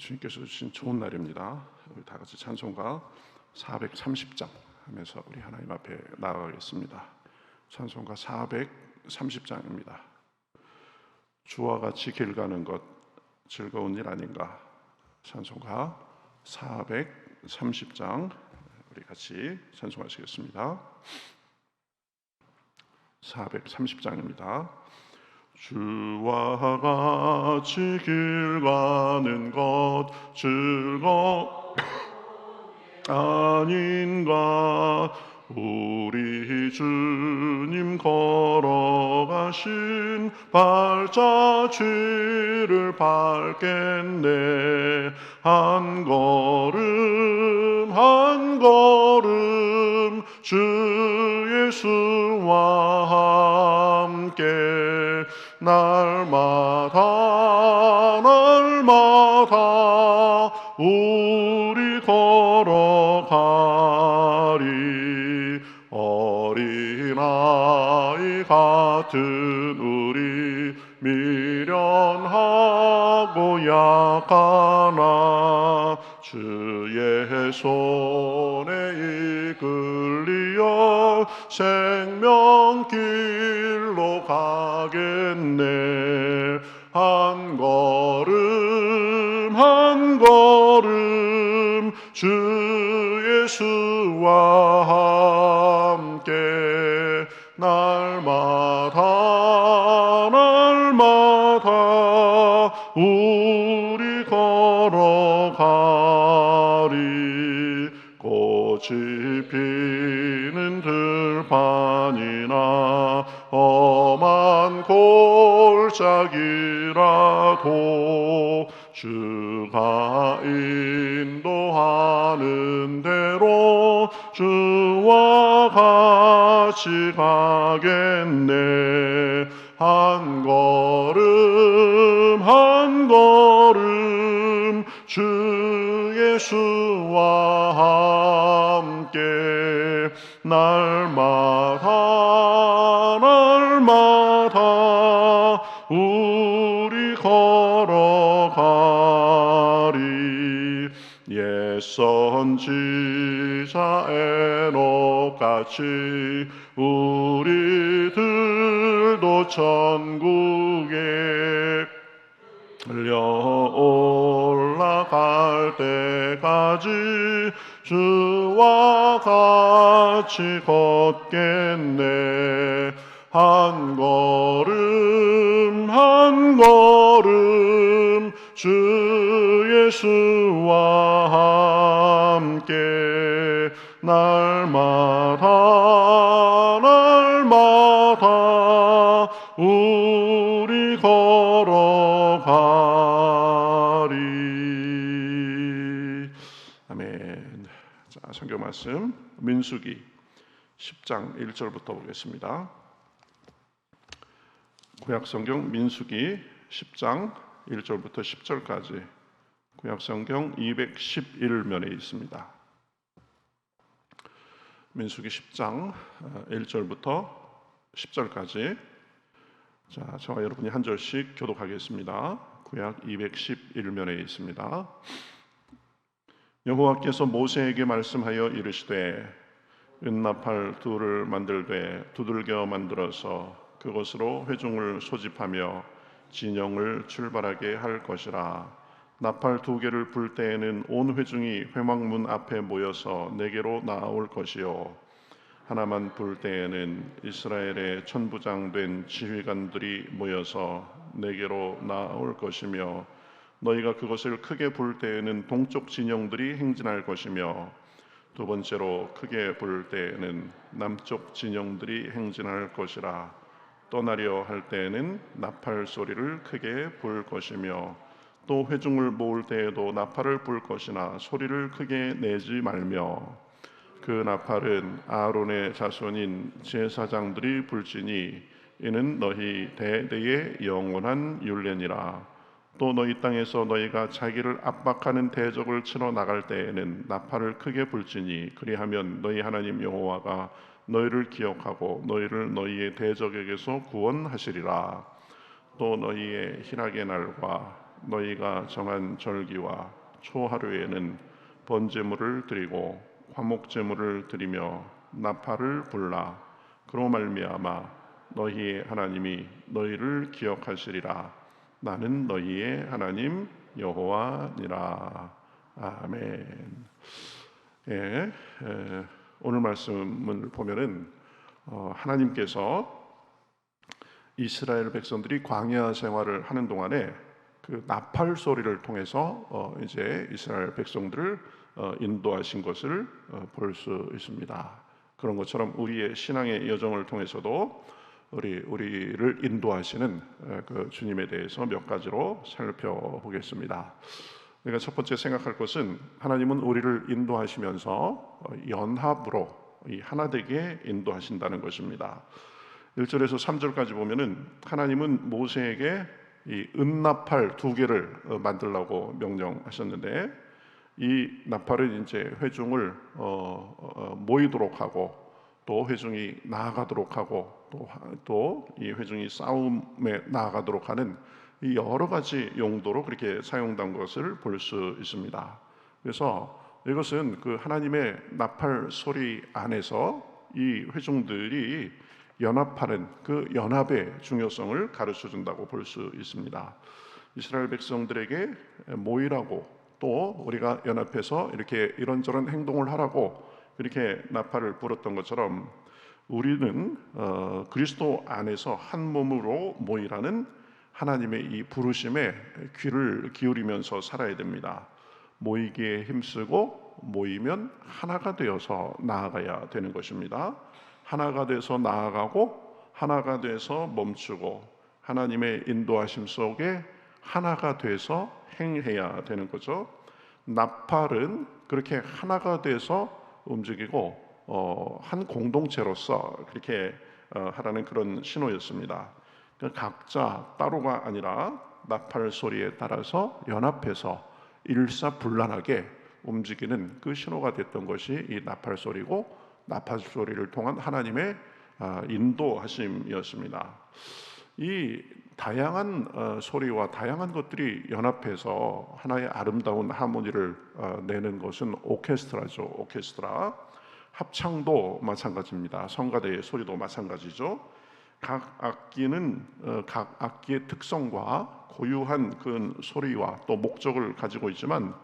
주님께서 주신 좋은 날입니다. 우리 다 같이 찬송가 430장 하면서 우리 하나님 앞에 나아가겠습니다. 찬송가 430장입니다. 주와 같이 길 가는 것 즐거운 일 아닌가. 찬송가 430장 우리 같이 찬송하시겠습니다. 430장입니다. 주와 같이 길 가는 것 즐거운 아닌가. 우리 주님 걸어가신 발자취를 밟겠네. 한 걸음 한 걸음 주 예수와 함께 날마다 우리 걸어가리. 어린아이 같은 우리 미련하고 약하나 주의 손에 이끌리어 생명길로 가겠네. 한 걸음 한 걸음 주 예수와 함께 날마다 우리 걸어가리. 꽃이 피는 들판이나 험한 골짜기라도 주가 인도하는 대로 주와 같이 가겠네. 한 걸음 한 걸음 주 예수와 함께 날마다 우리 걸어가리. 옛 선지자 에녹같이 우리들도 천국에 들려 올라갈 때까지 주와 같이 걷겠네. 한 걸음 한 걸음 주 예수와 함께 날마다 우리 걸어가리. 아멘. 자, 성경 말씀 민수기 10장 1절부터 보겠습니다. 구약성경 민수기 10장 1절부터 10절까지 구약성경 211면에 있습니다. 민수기 10장 1절부터 10절까지 자, 저와 여러분이 한 절씩 교독하겠습니다. 구약 211면에 있습니다. 여호와께서 모세에게 말씀하여 이르시되 은나팔 둘을 만들되 두들겨 만들어서 그것으로 회중을 소집하며 진영을 출발하게 할 것이라. 나팔 2개를 불 때에는 온 회중이 회막문 앞에 모여서 내게로 나아올 것이요 하나만 불 때에는 이스라엘의 천부장 된 지휘관들이 모여서 내게로 나아올 것이며 너희가 그것을 크게 불 때에는 동쪽 진영들이 행진할 것이며 두 번째로 크게 불 때에는 남쪽 진영들이 행진할 것이라. 떠나려 할 때에는 나팔 소리를 크게 불 것이며 또 회중을 모을 때에도 나팔을 불 것이나 소리를 크게 내지 말며 그 나팔은 아론의 자손인 제사장들이 불지니 이는 너희 대대의 영원한 율례니라. 또 너희 땅에서 너희가 자기를 압박하는 대적을 치러 나갈 때에는 나팔을 크게 불지니 그리하면 너희 하나님 여호와가 너희를 기억하고 너희를 너희의 대적에게서 구원하시리라. 또 너희의 희락의 날과 너희가 정한 절기와 초하루에는 번제물을 드리고 화목제물을 드리며 나팔을 불라. 그로 말미암아 너희의 하나님이 너희를 기억하시리라. 나는 너희의 하나님 여호와니라. 아멘. 예, 오늘 말씀을 보면은 하나님께서 이스라엘 백성들이 광야 생활을 하는 동안에 그 나팔 소리를 통해서 이제 이스라엘 백성들을 인도하신 것을 볼 수 있습니다. 그런 것처럼 우리의 신앙의 여정을 통해서도 우리를 인도하시는 그 주님에 대해서 몇 가지로 살펴보겠습니다. 우리가 첫 번째 생각할 것은 하나님은 우리를 인도하시면서 연합으로 이 하나 되게 인도하신다는 것입니다. 1절에서 3절까지 보면은 하나님은 모세에게 이 은나팔 2개를 만들라고 명령하셨는데, 이 나팔은 이제 회중을 모이도록 하고 또 회중이 나아가도록 하고 또 이 회중이 싸움에 나아가도록 하는 이 여러 가지 용도로 그렇게 사용된 것을 볼 수 있습니다. 그래서 이것은 그 하나님의 나팔 소리 안에서 이 회중들이 연합하는 그 연합의 중요성을 가르쳐 준다고 볼 수 있습니다. 이스라엘 백성들에게 모이라고 또 우리가 연합해서 이렇게 이런저런 행동을 하라고 그렇게 나팔을 불었던 것처럼 우리는 그리스도 안에서 한 몸으로 모이라는 하나님의 이 부르심에 귀를 기울이면서 살아야 됩니다. 모이기에 힘쓰고 모이면 하나가 되어서 나아가야 되는 것입니다. 하나가 돼서 나아가고 하나가 돼서 멈추고 하나님의 인도하심 속에 하나가 돼서 행해야 되는 거죠. 나팔은 그렇게 하나가 돼서 움직이고 한 공동체로서 그렇게 하라는 그런 신호였습니다. 각자 따로가 아니라 나팔 소리에 따라서 연합해서 일사불란하게 움직이는 그 신호가 됐던 것이 이 나팔 소리고, 나팔 소리를 통한 하나님의 인도하심이었습니다. 이 다양한 소리와 다양한 것들이 연합해서 하나의 아름다운 하모니를 내는 것은 오케스트라죠. 오케스트라. 합창도 마찬가지입니다. 성가대의 소리도 마찬가지죠. 각 악기는 각 악기의 특성과 고유한 그 소리와 또 목적을 가지고 있지만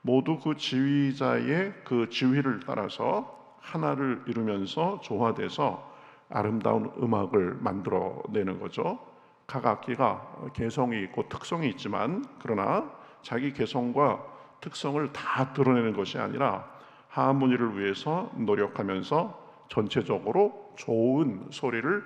모두 그 지휘자의 그 지휘를 따라서 하나를 이루면서 조화돼서 아름다운 음악을 만들어내는 거죠. 각 악기가 개성이 있고 특성이 있지만 그러나 자기 개성과 특성을 다 드러내는 것이 아니라 하모니를 위해서 노력하면서 전체적으로 좋은 소리를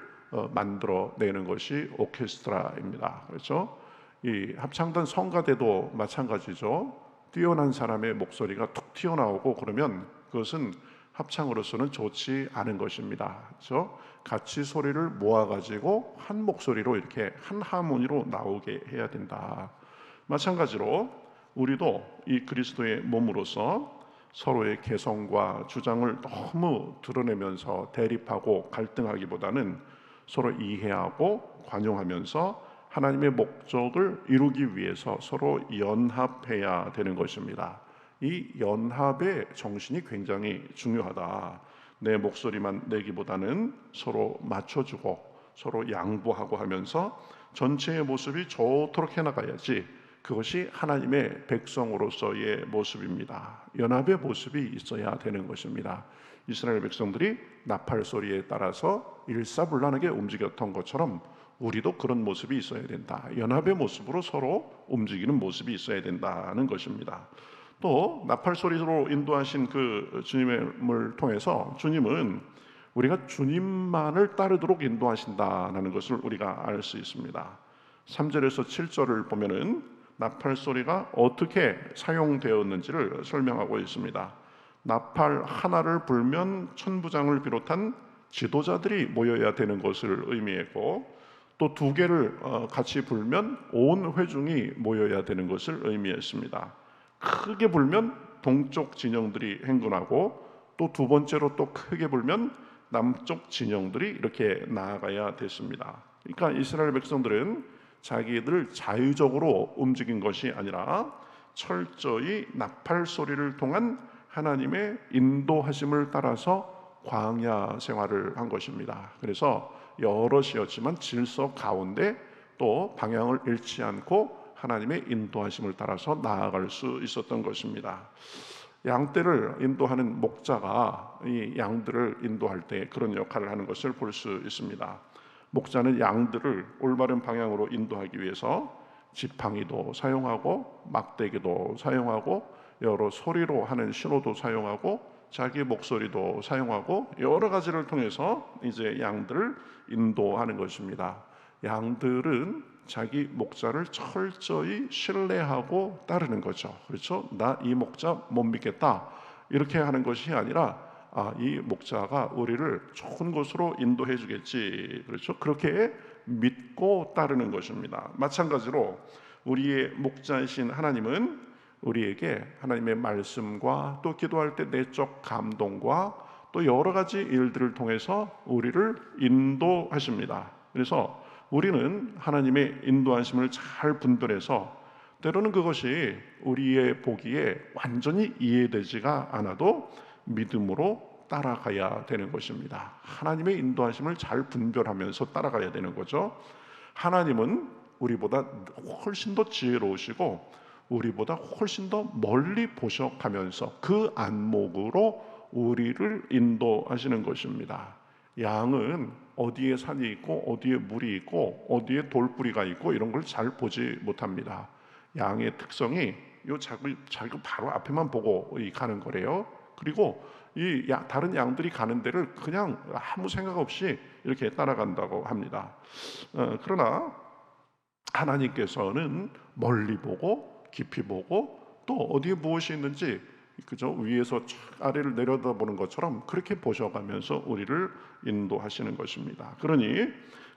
만들어내는 것이 오케스트라입니다. 그렇죠? 이 합창단 성가대도 마찬가지죠. 뛰어난 사람의 목소리가 툭 튀어나오고 그러면 그것은 합창으로서는 좋지 않은 것입니다. 그렇죠? 같이 소리를 모아가지고 한 목소리로 이렇게 한 하모니로 나오게 해야 된다. 마찬가지로 우리도 이 그리스도의 몸으로서 서로의 개성과 주장을 너무 드러내면서 대립하고 갈등하기보다는 서로 이해하고 관용하면서 하나님의 목적을 이루기 위해서 서로 연합해야 되는 것입니다. 이 연합의 정신이 굉장히 중요하다. 내 목소리만 내기보다는 서로 맞춰주고 서로 양보하고 하면서 전체의 모습이 좋도록 해나가야지 그것이 하나님의 백성으로서의 모습입니다. 연합의 모습이 있어야 되는 것입니다. 이스라엘 백성들이 나팔 소리에 따라서 일사불란하게 움직였던 것처럼 우리도 그런 모습이 있어야 된다. 연합의 모습으로 서로 움직이는 모습이 있어야 된다는 것입니다. 또 나팔 소리로 인도하신 그 주님을 통해서 주님은 우리가 주님만을 따르도록 인도하신다는 것을 우리가 알 수 있습니다. 3절에서 7절을 보면은 나팔 소리가 어떻게 사용되었는지를 설명하고 있습니다. 나팔 하나를 불면 천부장을 비롯한 지도자들이 모여야 되는 것을 의미했고 또 2개를 같이 불면 온 회중이 모여야 되는 것을 의미했습니다. 크게 불면 동쪽 진영들이 행군하고 또 2번째로 또 크게 불면 남쪽 진영들이 이렇게 나아가야 됐습니다. 그러니까 이스라엘 백성들은 자기들 자유적으로 움직인 것이 아니라 철저히 나팔 소리를 통한 하나님의 인도하심을 따라서 광야 생활을 한 것입니다. 그래서 여럿이었지만 질서 가운데 또 방향을 잃지 않고 하나님의 인도하심을 따라서 나아갈 수 있었던 것입니다. 양떼를 인도하는 목자가 이 양들을 인도할 때 그런 역할을 하는 것을 볼 수 있습니다. 목자는 양들을 올바른 방향으로 인도하기 위해서 지팡이도 사용하고 막대기도 사용하고 여러 소리로 하는 신호도 사용하고 자기 목소리도 사용하고 여러 가지를 통해서 이제 양들을 인도하는 것입니다. 양들은 자기 목자를 철저히 신뢰하고 따르는 거죠. 그렇죠? 나 이 목자 못 믿겠다 이렇게 하는 것이 아니라 이 목자가 우리를 좋은 곳으로 인도해 주겠지. 그렇죠? 그렇게 믿고 따르는 것입니다. 마찬가지로 우리의 목자이신 하나님은 우리에게 하나님의 말씀과 또 기도할 때 내적 감동과 또 여러 가지 일들을 통해서 우리를 인도하십니다. 그래서 우리는 하나님의 인도하심을 잘 분별해서 때로는 그것이 우리의 보기에 완전히 이해되지가 않아도 믿음으로 따라가야 되는 것입니다. 하나님의 인도하심을 잘 분별하면서 따라가야 되는 거죠. 하나님은 우리보다 훨씬 더 지혜로우시고 우리보다 훨씬 더 멀리 보셔가면서 그 안목으로 우리를 인도하시는 것입니다. 양은 어디에 산이 있고 어디에 물이 있고 어디에 돌뿌리가 있고 이런 걸 잘 보지 못합니다. 양의 특성이 자기 바로 앞에만 보고 가는 거래요. 그리고 다른 양들이 가는 데를 그냥 아무 생각 없이 이렇게 따라간다고 합니다. 그러나 하나님께서는 멀리 보고 깊이 보고 또 어디에 무엇이 있는지 그저 위에서 아래를 내려다보는 것처럼 그렇게 보셔가면서 우리를 인도하시는 것입니다. 그러니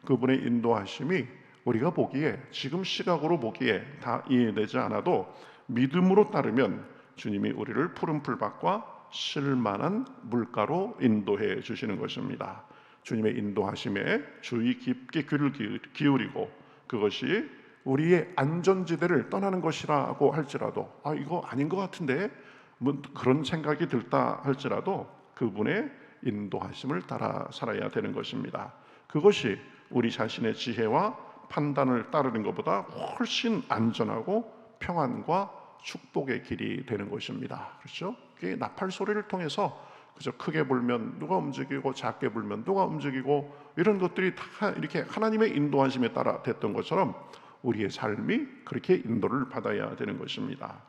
그분의 인도하심이 우리가 보기에 지금 시각으로 보기에 다 이해되지 않아도 믿음으로 따르면 주님이 우리를 푸른 풀밭과 쉴만한 물가로 인도해 주시는 것입니다. 주님의 인도하심에 주의 깊게 귀를 기울이고 그것이 우리의 안전지대를 떠나는 것이라고 할지라도 이거 아닌 것 같은데 뭐 그런 생각이 들다 할지라도 그분의 인도하심을 따라 살아야 되는 것입니다. 그것이 우리 자신의 지혜와 판단을 따르는 것보다 훨씬 안전하고 평안과 축복의 길이 되는 것입니다. 그렇죠? 그게 나팔 소리를 통해서 그저 크게 불면 누가 움직이고 작게 불면 누가 움직이고 이런 것들이 다 이렇게 하나님의 인도하심에 따라 됐던 것처럼 우리의 삶이 그렇게 인도를 받아야 되는 것입니다.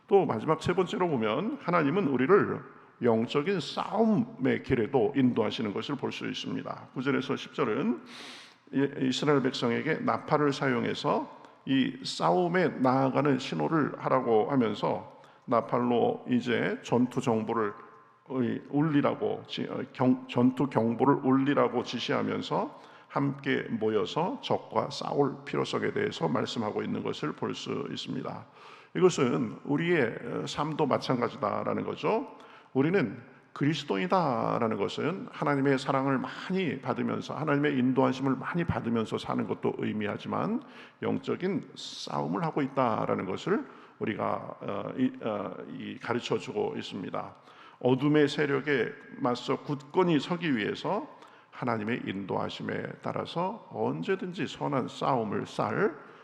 또 마지막 세 번째로 보면 하나님은 우리를 영적인 싸움의 길에도 인도하시는 것을 볼 수 있습니다. 9절에서 10절은 이스라엘 백성에게 나팔을 사용해서 이 싸움에 나아가는 신호를 하라고 하면서 나팔로 이제 전투 정보를 울리라고 전투 경보를 울리라고 지시하면서 함께 모여서 적과 싸울 필요성에 대해서 말씀하고 있는 것을 볼 수 있습니다. 이것은 우리의 삶도 마찬가지다라는 거죠. 우리는 그리스도인이다라는 것은 하나님의 사랑을 많이 받으면서 하나님의 인도하심을 많이 받으면서 사는 것도 의미하지만 영적인 싸움을 하고 있다라는 것을 우리가 가르쳐주고 있습니다. 어둠의 세력에 맞서 굳건히 서기 위해서 하나님의 인도하심에 따라서 언제든지 선한 싸움을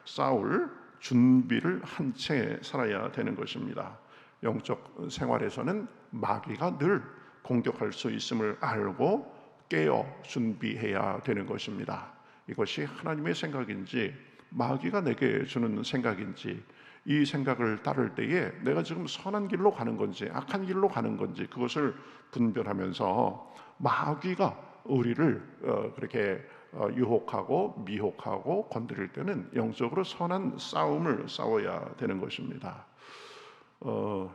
싸울 준비를 한 채 살아야 되는 것입니다. 영적 생활에서는 마귀가 늘 공격할 수 있음을 알고 깨어 준비해야 되는 것입니다. 이것이 하나님의 생각인지 마귀가 내게 주는 생각인지 이 생각을 따를 때에 내가 지금 선한 길로 가는 건지 악한 길로 가는 건지 그것을 분별하면서 마귀가 우리를 그렇게 유혹하고 미혹하고 건드릴 때는 영적으로 선한 싸움을 싸워야 되는 것입니다.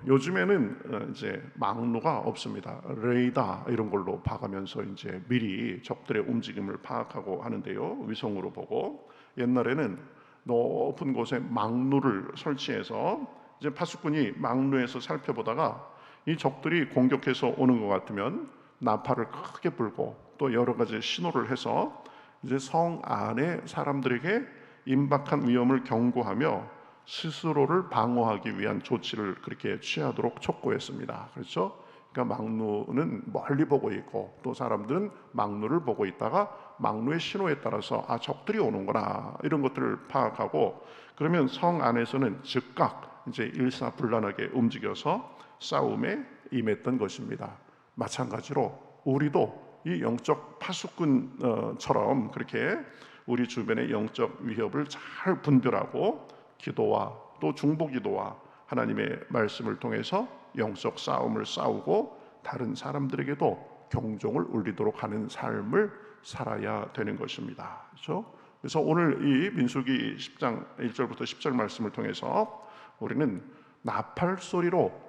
요즘에는 이제 망루가 없습니다. 레이더 이런 걸로 봐가면서 이제 미리 적들의 움직임을 파악하고 하는데요. 위성으로 보고 옛날에는 높은 곳에 망루를 설치해서 이제 파수꾼이 망루에서 살펴보다가 이 적들이 공격해서 오는 것 같으면 나팔을 크게 불고 또 여러 가지 신호를 해서 이제 성 안에 사람들에게 임박한 위험을 경고하며 스스로를 방어하기 위한 조치를 그렇게 취하도록 촉구했습니다. 그렇죠? 그러니까 망루는 멀리 보고 있고 또 사람들은 망루를 보고 있다가 망루의 신호에 따라서 적들이 오는구나 이런 것들을 파악하고 그러면 성 안에서는 즉각 이제 일사불란하게 움직여서 싸움에 임했던 것입니다. 마찬가지로 우리도 이 영적 파수꾼처럼 그렇게 우리 주변의 영적 위협을 잘 분별하고 기도와 또 중보기도와 하나님의 말씀을 통해서 영적 싸움을 싸우고 다른 사람들에게도 경종을 울리도록 하는 삶을 살아야 되는 것입니다. 그렇죠? 그래서 오늘 이 민수기 10장 1절부터 10절 말씀을 통해서 우리는 나팔 소리로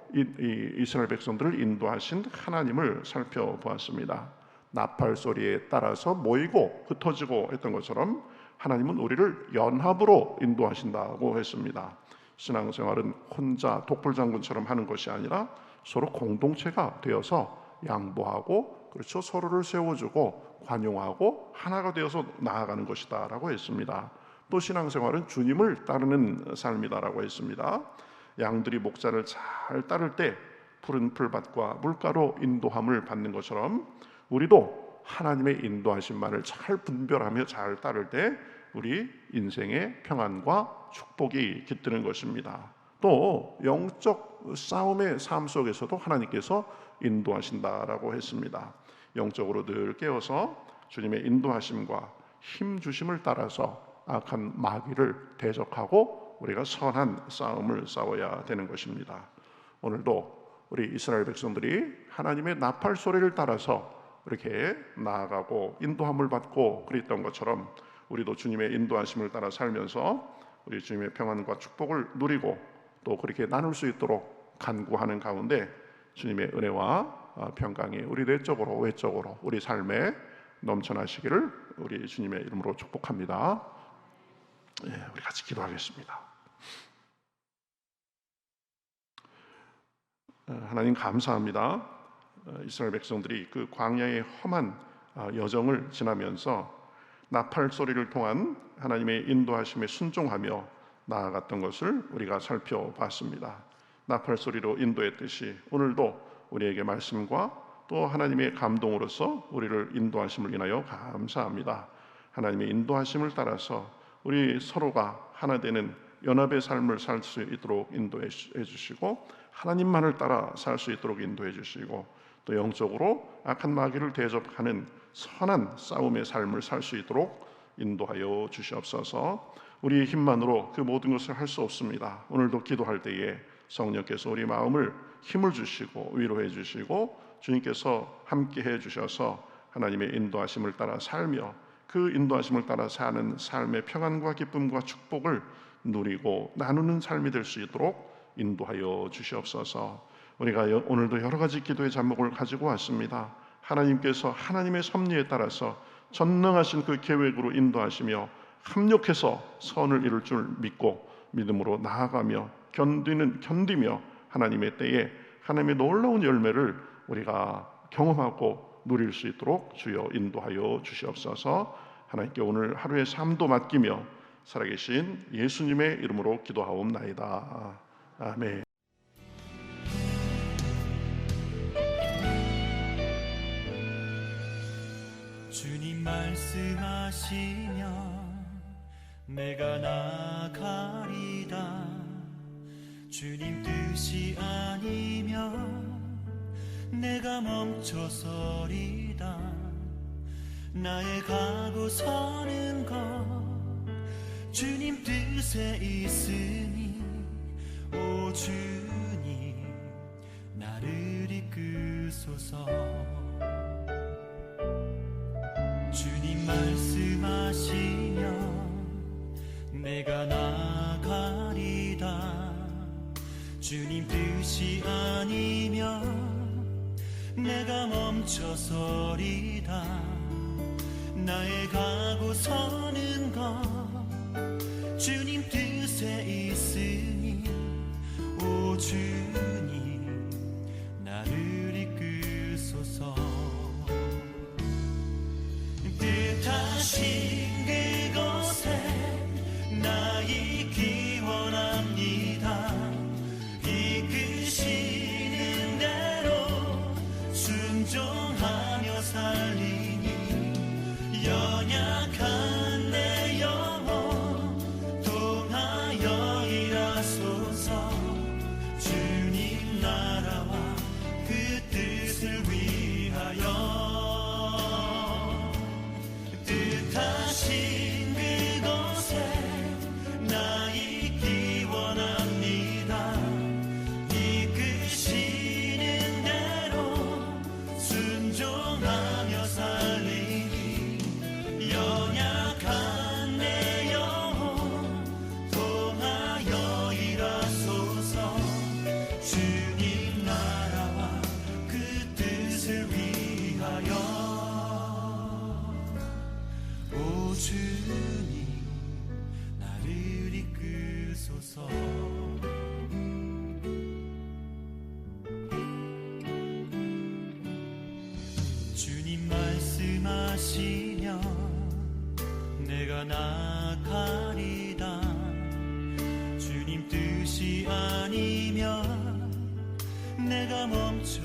이스라엘 백성들을 인도하신 하나님을 살펴보았습니다. 나팔 소리에 따라서 모이고 흩어지고 했던 것처럼 하나님은 우리를 연합으로 인도하신다고 했습니다. 신앙생활은 혼자 독불장군처럼 하는 것이 아니라 서로 공동체가 되어서 양보하고 그렇죠, 서로를 세워주고 관용하고 하나가 되어서 나아가는 것이다 라고 했습니다. 또 신앙생활은 주님을 따르는 삶이다라고 했습니다. 양들이 목자를 잘 따를 때 푸른 풀밭과 물가로 인도함을 받는 것처럼 우리도 하나님의 인도하심만을 잘 분별하며 잘 따를 때 우리 인생의 평안과 축복이 깃드는 것입니다. 또 영적 싸움의 삶 속에서도 하나님께서 인도하신다라고 했습니다. 영적으로 늘 깨어서 주님의 인도하심과 힘 주심을 따라서 악한 마귀를 대적하고 우리가 선한 싸움을 싸워야 되는 것입니다. 오늘도 우리 이스라엘 백성들이 하나님의 나팔 소리를 따라서 이렇게 나아가고 인도함을 받고 그랬던 것처럼 우리도 주님의 인도하심을 따라 살면서 우리 주님의 평안과 축복을 누리고 또 그렇게 나눌 수 있도록 간구하는 가운데 주님의 은혜와 평강이 우리 내적으로 외적으로 우리 삶에 넘쳐나시기를 우리 주님의 이름으로 축복합니다. 우리 같이 기도하겠습니다. 하나님 감사합니다. 이스라엘 백성들이 그 광야의 험한 여정을 지나면서 나팔 소리를 통한 하나님의 인도하심에 순종하며 나아갔던 것을 우리가 살펴봤습니다. 나팔 소리로 인도했듯이 오늘도 우리에게 말씀과 또 하나님의 감동으로서 우리를 인도하심을 인하여 감사합니다. 하나님의 인도하심을 따라서 우리 서로가 하나 되는 연합의 삶을 살 수 있도록 인도해 주시고 하나님만을 따라 살 수 있도록 인도해 주시고 또 영적으로 악한 마귀를 대적하는 선한 싸움의 삶을 살 수 있도록 인도하여 주시옵소서. 우리의 힘만으로 그 모든 것을 할 수 없습니다. 오늘도 기도할 때에 성령께서 우리 마음을 힘을 주시고 위로해 주시고 주님께서 함께해 주셔서 하나님의 인도하심을 따라 살며 그 인도하심을 따라 사는 삶의 평안과 기쁨과 축복을 누리고 나누는 삶이 될 수 있도록 인도하여 주시옵소서. 우리가 오늘도 여러 가지 기도의 제목을 가지고 왔습니다. 하나님께서 하나님의 섭리에 따라서 전능하신 그 계획으로 인도하시며 합력해서 선을 이룰 줄 믿고 믿음으로 나아가며 견디며 하나님의 때에 하나님의 놀라운 열매를 우리가 경험하고 누릴 수 있도록 주여 인도하여 주시옵소서. 하나님께 오늘 하루의 삶도 맡기며 살아계신 예수님의 이름으로 기도하옵나이다. 아멘. 주님 말씀하시면 내가 나가리다. 주님 뜻이 아니면 내가 멈춰서리다. 나의 가고 서는 것 주님 뜻에 있으니 오 주님 나를 이끄소서. 주님 말씀하시면 내가 나가리다. 주님 뜻이 아니면 내가 멈춰서리다. 나의 가고 서는 것 주님 뜻에 있으니 오 주님 나를 이끄소서. 뜻하신 그곳에 주님 나라와 그 뜻을 위하여 오 주님 나를 이끄소서. 주님 말씀하시면 내가 나가리다. 주님 뜻이 아니면 내가 멈춰